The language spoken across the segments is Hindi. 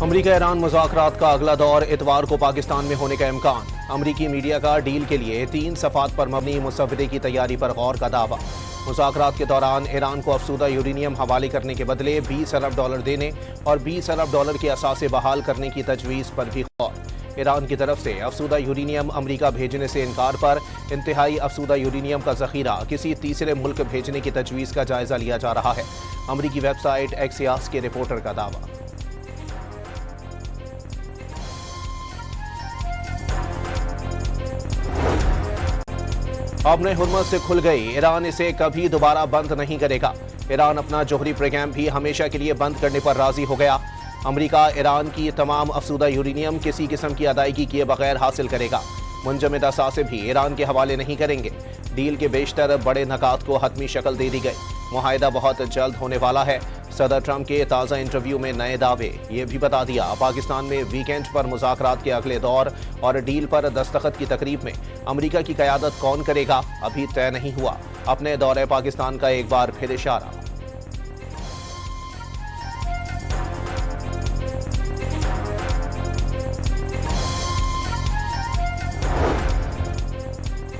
अमरीका ईरान मुज़ाकरात का अगला दौर इतवार को पाकिस्तान में होने का इम्कान। अमरीकी मीडिया का डील के लिए 3 सफ़ात पर मबनी मुसव्वदे की तैयारी पर गौर का दावा। मुज़ाकरात के दौरान ईरान को अफसूदा यूरेनियम हवाले करने के बदले $20 अरब देने और $20 अरब के असासे बहाल करने की तजवीज़ पर भी गौर। ईरान की तरफ से अफसूदा यूरेनियम अमरीका भेजने से इनकार पर इंतहाई अफसूदा यूरेनियम का जखीरा किसी तीसरे मुल्क भेजने की तजवीज़ का जायजा लिया जा रहा है। अमरीकी वेबसाइट एक्सियास के रिपोर्टर का दावा। अपने हुर्मत से खुल गई, ईरान इसे कभी दोबारा बंद नहीं करेगा। ईरान अपना जोहरी प्रोग्राम भी हमेशा के लिए बंद करने पर राजी हो गया। अमरीका ईरान की तमाम अफसूदा यूरेनियम किसी किस्म की अदायगी किए बगैर हासिल करेगा। मुंजमद असासे भी ईरान के हवाले नहीं करेंगे। डील के बेशतर बड़े नकात को हतमी शक्ल दे दी गई। मुआहिदा बहुत जल्द होने वाला है। सदर ट्रंप के ताज़ा इंटरव्यू में नए दावे। ये भी बता दिया पाकिस्तान में वीकेंड पर मुज़ाकरात के अगले दौर और डील पर दस्तखत की तकरीब में अमरीका की क़यादत कौन करेगा अभी तय नहीं हुआ। अपने दौरे पाकिस्तान का एक बार फिर इशारा।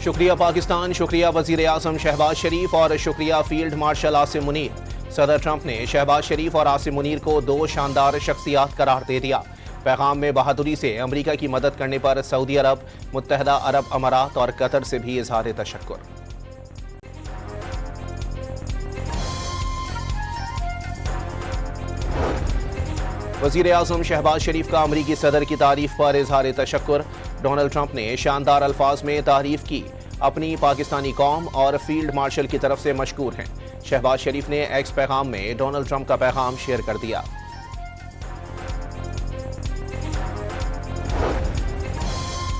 शुक्रिया पाकिस्तान, शुक्रिया वज़ीर आज़म शहबाज शरीफ और शुक्रिया फील्ड मार्शल आसिम मुनीर। सदर ट्रंप ने शहबाज शरीफ और आसिम मुनीर को 2 शानदार शख्सियात करार दे दिया। पैगाम में बहादुरी से अमरीका की मदद करने पर सऊदी अरब, मुत्तहदा अरब अमारात और कतर से भी इजहार तशक्कुर। वज़ीर आज़म शहबाज शरीफ का अमरीकी सदर की तारीफ पर इजहार तशक्कुर। डोनाल्ड ट्रंप ने शानदार अल्फाज में तारीफ की। अपनी पाकिस्तानी कौम और फील्ड मार्शल की तरफ से मशकूर हैं। शहबाज शरीफ ने एक्स पैगाम में डोनाल्ड ट्रंप का पैगाम शेयर कर दिया।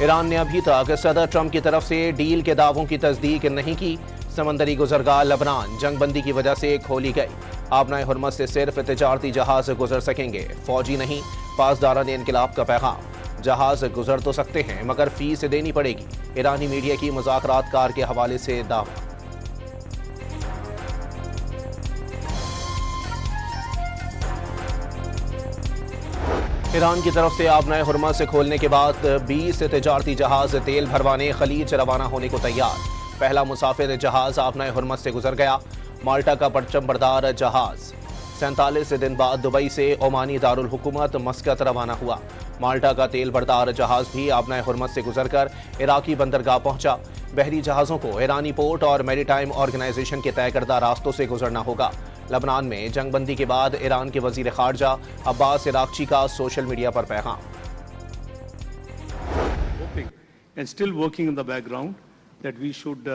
ईरान ने अभी तक सदर ट्रंप की तरफ से डील के दावों की तस्दीक नहीं की। समंदरी गुजरगाह लबनान जंगबंदी की वजह से खोली गई। आबनाए हुर्मत से सिर्फ तिजारती जहाज गुजर सकेंगे, फौजी नहीं। पासदारान इनकलाब का पैगाम। जहाज गुजर तो सकते हैं मगर फीस देनी पड़ेगी। ईरानी मीडिया की मुज़ाकरात कार के हवाले से दावा। ईरान की तरफ से आबनाए हुर्मत से खोलने के बाद 20 तिजारती जहाज तेल भरवाने खलीज रवाना होने को तैयार। पहला मुसाफिर जहाज आबनाए हुर्मत से गुजर गया। माल्टा का परचम बरदार जहाज 47 दिन बाद दुबई से ओमानी दारुल हुकूमत मस्कत रवाना हुआ। माल्टा का तेल बरदार जहाज भी आबनाए हुर्मत से गुजरकर इराकी बंदरगाह पहुंचा। बहरी जहाज़ों को ईरानी पोर्ट और मैरीटाइम ऑर्गेनाइजेशन के तय करदा रास्तों से गुजरना होगा। लबनान में जंगबंदी के बाद ईरान के वजीर खारजा अब्बास इराक्ची का सोशल मीडिया पर पैगाम। And still working in the background that we should,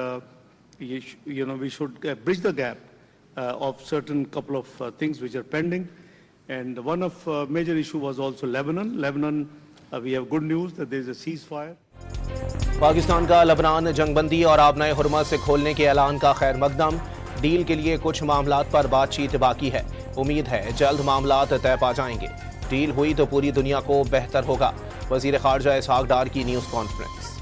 we should bridge the gap of certain couple of things which are pending. And one of major issue was also Lebanon. Lebanon, we have good news that there is a ceasefire. Pakistan का लबनान जंगबंदी और आबनाए हुर्मत से खोलने के ऐलान का खैर मकदम। डील के लिए कुछ मामलात पर बातचीत बाकी है। उम्मीद है जल्द मामलात तय पा जाएंगे। डील हुई तो पूरी दुनिया को बेहतर होगा। वजीर खारजा इसहाक डार की न्यूज कॉन्फ्रेंस।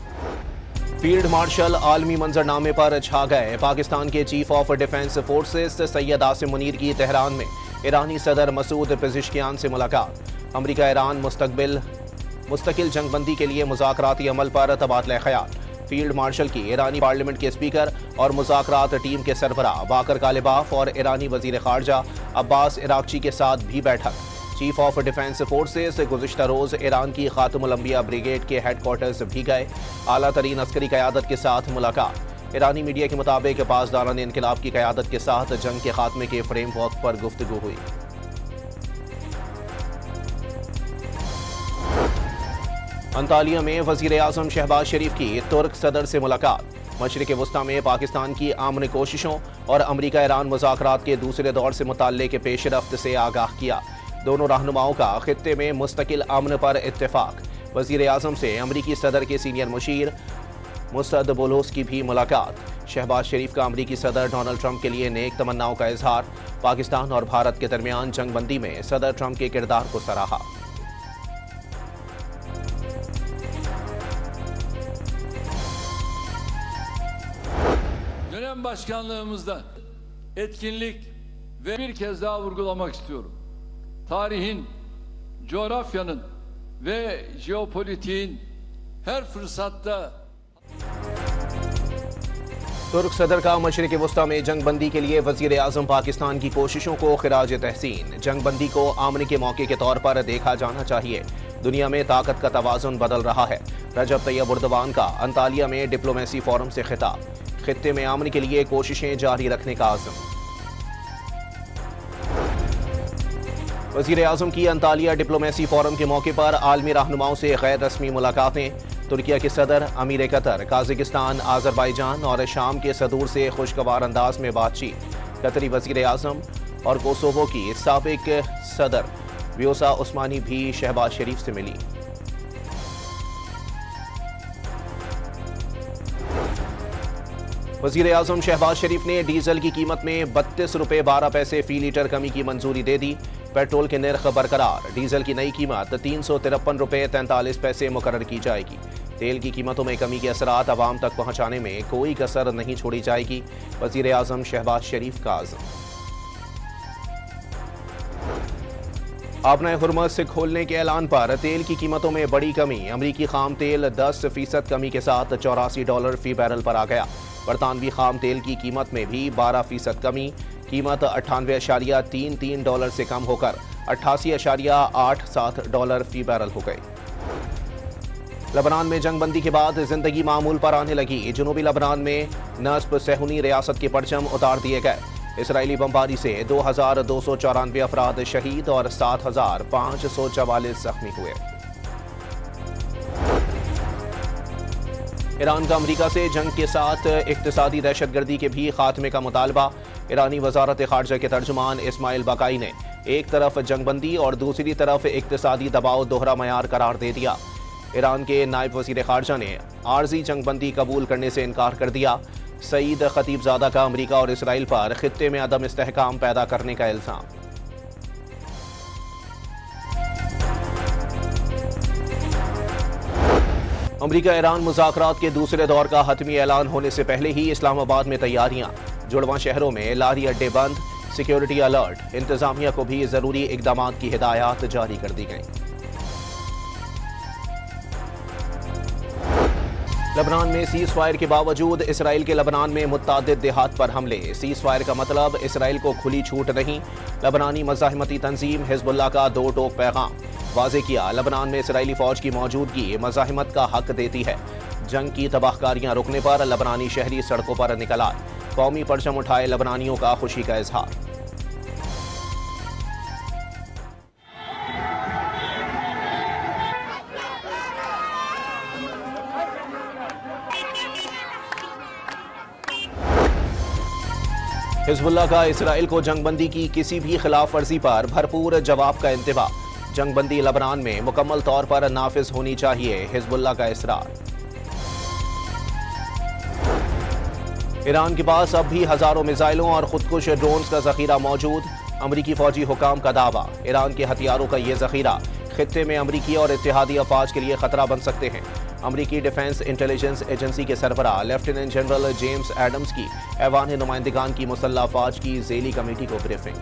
फील्ड मार्शल आलमी मंजरनामे पर छा गए। पाकिस्तान के chief of defence forces Syed Asim Munir की तेहरान में ईरानी सदर मसूद पेज़ेश्कियान से मुलाकात। अमरीका ईरान मुस्तकिल जंगबंदी के लिए मुज़ाकराती अमल पर तबादला ख्याल। फील्ड मार्शल की ईरानी पार्लियामेंट के स्पीकर और मुज़ाकरात टीम के सरबराह बाकर कालिबाफ और ईरानी वजीर खारजा अब्बास इराक्ची के साथ भी बैठक। चीफ ऑफ डिफेंस फोर्सेस गुज़िश्ता रोज ईरान की खातमुल अंबिया ब्रिगेड के हेडक्वार्टर्स भी गए। आला तरीन अस्करी क़यादत के साथ मुलाकात। ईरानी मीडिया के मुताबिक पासदारान इनकलाब की क़यादत के साथ जंग के खात्मे के फ्रेमवर्क पर गुफ्तगू हुई। अंतालिया में वज़ीर आज़म शहबाज शरीफ की तुर्क सदर से मुलाकात। मशरिक़ वस्ता में पाकिस्तान की आमन कोशिशों और अमरीका ईरान मुज़ाकरात के दूसरे दौर से मुताल्लिक़ पेश रफ्त से आगाह किया। दोनों रहनुमाओं का खित्ते में मुस्तकिल अमन पर इत्तेफाक। वज़ीर आज़म से अमरीकी सदर के सीनियर मुशीर मुस्तद बोलोस की भी मुलाकात। शहबाज शरीफ का अमरीकी सदर डोनाल्ड ट्रंप के लिए नेक तमन्नाओं का इजहार। पाकिस्तान और भारत के दरमियान जंगबंदी में सदर ट्रंप के किरदार को सराहा। Dönem başkanlığımızda etkinlik ve bir kez daha vurgulamak istiyorum. Tarihin coğrafyanın ve jeopolitiğin her fırsatta तुर्क सदर का मशरिक़ वस्ता में जंगबंदी के लिए वज़ीर आज़म पाकिस्तान की कोशिशों को खिराज तहसीन। जंगबंदी को अमन के मौके के तौर पर देखा जाना चाहिए। दुनिया में ताकत का तवाज़ुन बदल रहा है। रजब तैयब एर्दोगान का अंतालिया में डिप्लोमेसी फोरम से खिताब। खित्ते में अमन के लिए कोशिशें जारी रखने का आज़म। वज़ीर आज़म की अंतालिया डिप्लोमेसी फोरम के मौके पर आलमी रहनुमाओं से गैर रस्मी मुलाकातें। तुर्किया के सदर, अमीर कतर, काज़ाकिस्तान, आज़रबाईजान और शाम के सदूर से खुशगवार अंदाज में बातचीत। कतरी वज़ीर आज़म और कोसोवो की साबिक सदर व्योसा उस्मानी भी शहबाज शरीफ से मिली। वज़ीर आज़म शहबाज शरीफ ने डीजल की कीमत में 32 रुपये 12 पैसे फी लीटर कमी की मंजूरी दे दी। पेट्रोल के नर्ख बरकरार। डीजल की नई कीमत 353 रुपये 43 पैसे मुकर्रर की जाएगी। तेल की कीमतों में कमी के असरात आवाम तक पहुंचाने में कोई कसर नहीं छोड़ी जाएगी। वज़ीर आज़म शहबाज शरीफ का आज़म। आपना हुर्मत से खोलने के ऐलान पर तेल की कीमतों में बड़ी कमी। अमरीकी खाम तेल 10% कमी के साथ $84 फी बैरल पर आ गया। बरतानवी खाम तेल की कीमत में भी 12% कमी। कीमत $98.33 से कम होकर $88.87 फी बैरल हो गई। लबनान में जंगबंदी के बाद जिंदगी मामूल पर आने लगी। जनूबी लबनान में नस्ब सहूनी रियासत के परचम उतार दिए गए। इसराइली बमबारी से 2,294 अफराद शहीद और 7,544 जख्मी हुए। ईरान का अमरीका से जंग के साथ इक्तिसादी दहशतगर्दी के भी खात्मे का मुतालबा। ईरानी वजारत खारजा के तर्जुमान इस्माइल बाकाई ने एक तरफ जंगबंदी और दूसरी तरफ इक्तिसादी दबाव दोहरा मयार करार दे दिया। ईरान के नायब वजीर खारजा ने आर्जी जंगबंदी कबूल करने से इनकार कर दिया। सईद खतीबजादा का अमरीका और इसराइल पर खित्ते में अदम इस्तेहकाम पैदा करने का इल्जाम। अमरीका ईरान मुज़ाकरात के दूसरे दौर का हतमी ऐलान होने से पहले ही इस्लामाबाद में तैयारियां। जुड़वां शहरों में लारी अड्डे बंद, सिक्योरिटी अलर्ट। इंतजामिया को भी जरूरी इकदाम की हिदायत जारी कर दी गई। लबनान में सीज फायर के बावजूद इसराइल के लबनान में मुत्तादिद देहात पर हमले। सीज फायर का मतलब इसराइल को खुली छूट नहीं। लबनानी मज़ाहिमती तंजीम हिजबुल्लाह का दो टोक पैगाम वाज़े किया। लबनान में इसराइली फौज की मौजूदगी मज़ाहिमत का हक देती है। जंग की तबाहकारियां रुकने पर लबनानी शहरी सड़कों पर निकल आए। कौमी परचम उठाए लबनानियों का खुशी का इजहार। हिजबुल्लाह का इसराइल को जंगबंदी की किसी भी खिलाफ वर्जी पर भरपूर जवाब का इंतबाह। जंगबंदी लबनान में मुकम्मल तौर पर नाफिज होनी चाहिए। हिजबुल्लाह का इसरार। ईरान के पास अब भी हजारों मिसाइलों और खुदकुश ड्रोन्स का जखीरा मौजूद। अमरीकी फौजी हुकाम का दावा। ईरान के हथियारों का ये जखीरा खित्ते में अमरीकी और इत्तेहादी अफवाज के लिए खतरा बन सकते हैं। अमरीकी डिफेंस इंटेलिजेंस एजेंसी के सरबराह लेफ्टिनेंट जनरल जेम्स एडम्स की ऐवान नुमाइंदगान की मुसल्लह अफवाज की ज़ेली कमेटी को ब्रीफिंग।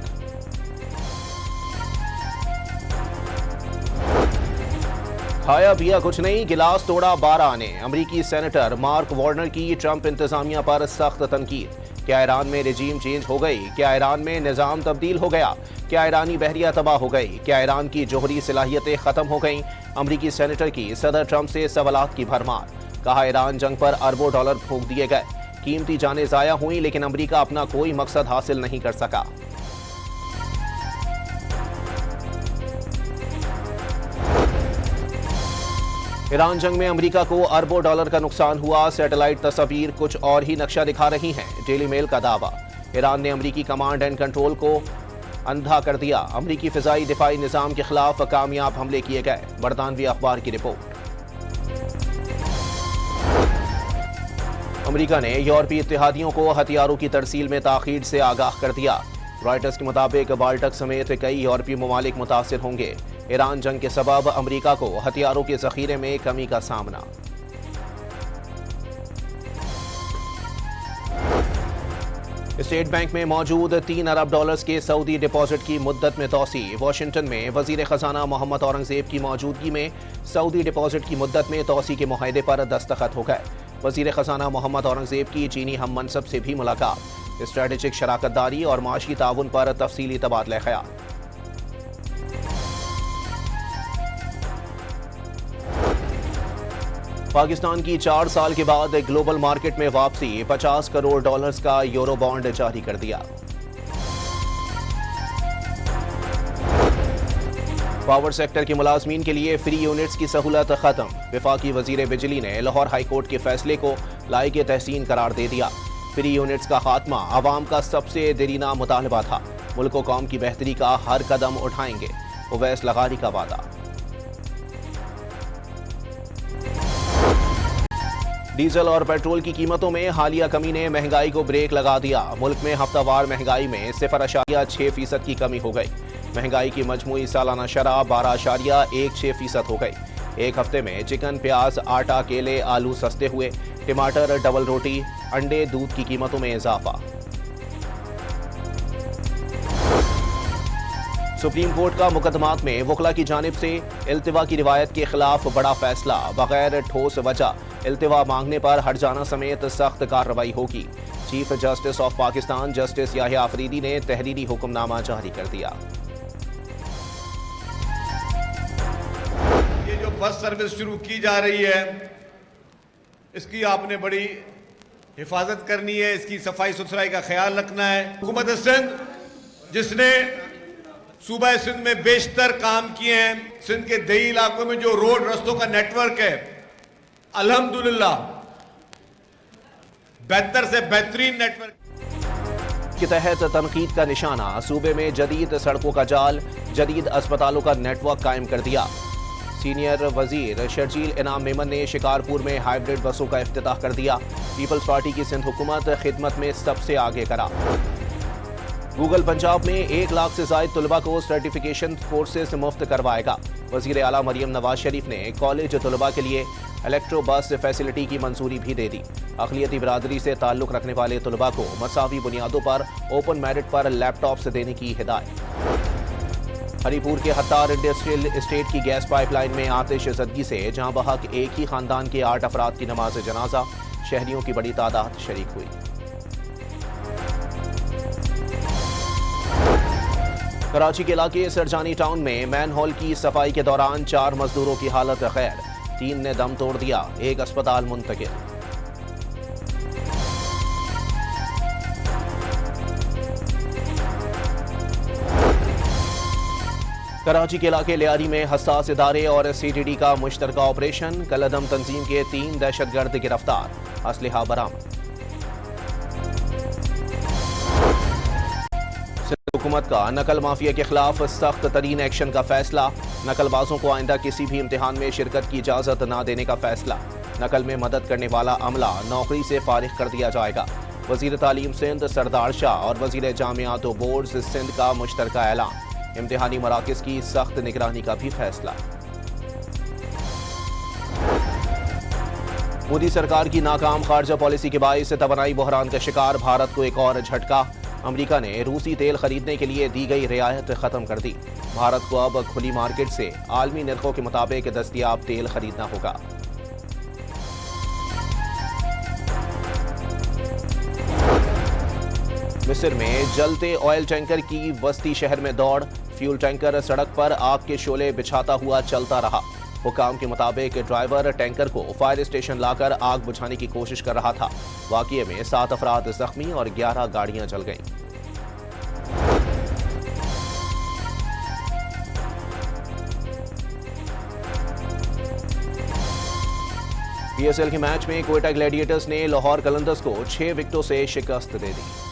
खाया पिया कुछ नहीं, गिलास तोड़ा 12 ने। अमरीकी सेनेटर मार्क वार्नर की ट्रंप इंतजामिया पर सख्त तनकीद। क्या ईरान में रजीम चेंज हो गई? क्या ईरान में निजाम तब्दील हो गया? क्या ईरानी बहरिया तबाह हो गई? क्या ईरान की जोहरी सलाहियतें खत्म हो गईं? अमरीकी सेनेटर की सदर ट्रंप से सवालात की भरमार। कहा ईरान जंग पर अरबों डॉलर फूंक दिए गए। कीमती जानें जाया हुई लेकिन अमरीका अपना कोई मकसद हासिल नहीं कर सका। ईरान जंग में अमेरिका को अरबों डॉलर का नुकसान हुआ। सैटेलाइट तस्वीर कुछ और ही नक्शा दिखा रही हैं। डेली मेल का दावा। ईरान ने अमेरिकी कमांड एंड कंट्रोल को अंधा कर दिया। अमेरिकी फिजाई दिफाई निजाम के खिलाफ कामयाब हमले किए गए। बरतानवी अखबार की रिपोर्ट। अमेरिका ने यूरोपीय इत्तेहादियों को हथियारों की तरसील में ताखीर से आगाह कर दिया। रॉयटर्स के मुताबिक बाल्टक समेत कई यूरोपीय ममालिक मुतासिर होंगे। ईरान जंग के सबब अमेरिका को हथियारों के जखीरे में कमी का सामना। स्टेट बैंक में मौजूद $3 अरब के सऊदी डिपॉजिट की मुद्दत में तोसी। वाशिंगटन में वजीर खजाना मोहम्मद औरंगजेब की मौजूदगी में सऊदी डिपॉजिट की मुद्दत में तोसी के मुआहदे पर दस्तखत हो गए। वजीर खजाना मोहम्मद औरंगजेब की चीनी हम मनसब से भी मुलाकात। स्ट्रेटेजिक शराकतदारी और माशी ताउन पर तफसीली तबादला ख्याल। पाकिस्तान की 4 साल के बाद ग्लोबल मार्केट में वापसी। $50 करोड़ का यूरो बॉन्ड जारी कर दिया। पावर सेक्टर के मुलाजमीन के लिए फ्री यूनिट्स की सहूलत खत्म। वफाकी वजीर बिजली ने लाहौर हाईकोर्ट के फैसले को लायक तहसीन करार दे दिया। फ्री यूनिट्स का खात्मा आवाम का सबसे देरीना मुतालबा था। मुल्क व कौम की बेहतरी का हर कदम उठाएंगे। उवैस लगारी का वादा। डीजल और पेट्रोल की कीमतों में हालिया कमी ने महंगाई को ब्रेक लगा दिया। मुल्क में हफ्तावार महंगाई में 0.6% की कमी हो गई। महंगाई की मजमूई सालाना शरह 12.16% हो गई। एक हफ्ते में चिकन, प्याज, आटा, केले, आलू सस्ते हुए। टमाटर, डबल रोटी, अंडे, दूध की कीमतों में इजाफा। सुप्रीम कोर्ट का मुकदमात में वकला की जानिब से इल्तिवा की रिवायत के खिलाफ बड़ा फैसला। बगैर ठोस वजह इल्तिवा मांगने पर हट जाना समेत सख्त कार्रवाई होगी। Chief justice of Pakistan justice Yahya Afridi ने तहरीरी हुक्मनामा जारी कर दिया। ये जो बस सर्विस शुरू की जा रही है, इसकी आपने बड़ी हिफाजत करनी है, इसकी सफाई सुथराई का ख्याल रखना है। हुकूमत सिंध जिसने सूबा सिंध में बेशतर काम किए हैं, सिंध के दही इलाकों में जो रोड रस्तों का नेटवर्क है, अल्हम्दुलिल्लाह बेहतर से बेहतरीन नेटवर्क के तहत तनकीद का निशाना। सूबे में जदीद सड़कों का जाल, जदीद अस्पतालों का नेटवर्क कायम कर दिया। सीनियर वजीर शर्जील इनाम मेमन ने शिकारपुर में हाइब्रिड बसों का इफ्तिताह कर दिया। पीपल्स पार्टी की सिंध हुकूमत खिदमत में सबसे आगे करा। गूगल पंजाब में 1 लाख से ज्यादा तलबा को सर्टिफिकेशन कोर्सेज मुफ्त करवाएगा। वजीर आला मरियम नवाज शरीफ ने कॉलेज तलबा के लिए इलेक्ट्रो बस फैसिलिटी की मंजूरी भी दे दी। अक़लियती बिरादरी से ताल्लुक रखने वाले तलबा को मसावी बुनियादों पर ओपन मेरिट पर लैपटॉप्स देने की हिदायत। हरीपुर के हत्तार इंडस्ट्रियल एस्टेट की गैस पाइपलाइन में आतिश ज़दगी से जहां बहक एक ही खानदान के 8 अफराद की नमाज जनाजा। शहरियों की बड़ी तादाद शरीक हुई। कराची के इलाके सरजानी टाउन में मैन होल की सफाई के दौरान 4 मजदूरों की हालत खैर, 3 ने दम तोड़ दिया, 1 अस्पताल मुंतकिल। कराची के इलाके लियारी में हसास इदारे और CTD का मुश्तरका ऑपरेशन। कलअदम तंजीम के 3 दहशतगर्द गिरफ्तार, असलहा बरामद। हुकूमत का नकल माफिया के खिलाफ सख्त तरीन एक्शन का फैसला। नकलबाजों को आइंदा किसी भी इम्तिहान में शिरकत की इजाजत न देने का फैसला। नकल में मदद करने वाला अमला नौकरी से फारिग कर दिया जाएगा। वजीर तालीम सिंध सरदार शाह और वजीर जामियात व बोर्ड्स सिंध का मुश्तरका ऐलान। इम्तिहानी मराकज की सख्त निगरानी का भी फैसला। मोदी सरकार की नाकाम खारजा पॉलिसी के बाइस तवानाई बहरान का शिकार भारत को एक और झटका। अमेरिका ने रूसी तेल खरीदने के लिए दी गई रियायत खत्म कर दी। भारत को अब खुली मार्केट से आलमी निर्खों के मुताबिक दस्तयाब तेल खरीदना होगा। मिस्र में जलते ऑयल टैंकर की वस्ती शहर में दौड़। फ्यूल टैंकर सड़क पर आग के शोले बिछाता हुआ चलता रहा। हुकाम के मुताबिक ड्राइवर टैंकर को फायर स्टेशन लाकर आग बुझाने की कोशिश कर रहा था। वाकये में 7 अफराद जख्मी और 11 गाड़ियां जल गईं। PSL के मैच में कोयटा ग्लैडिएटर्स ने लाहौर कलंदर्स को 6 विकेटों से शिकस्त दे दी।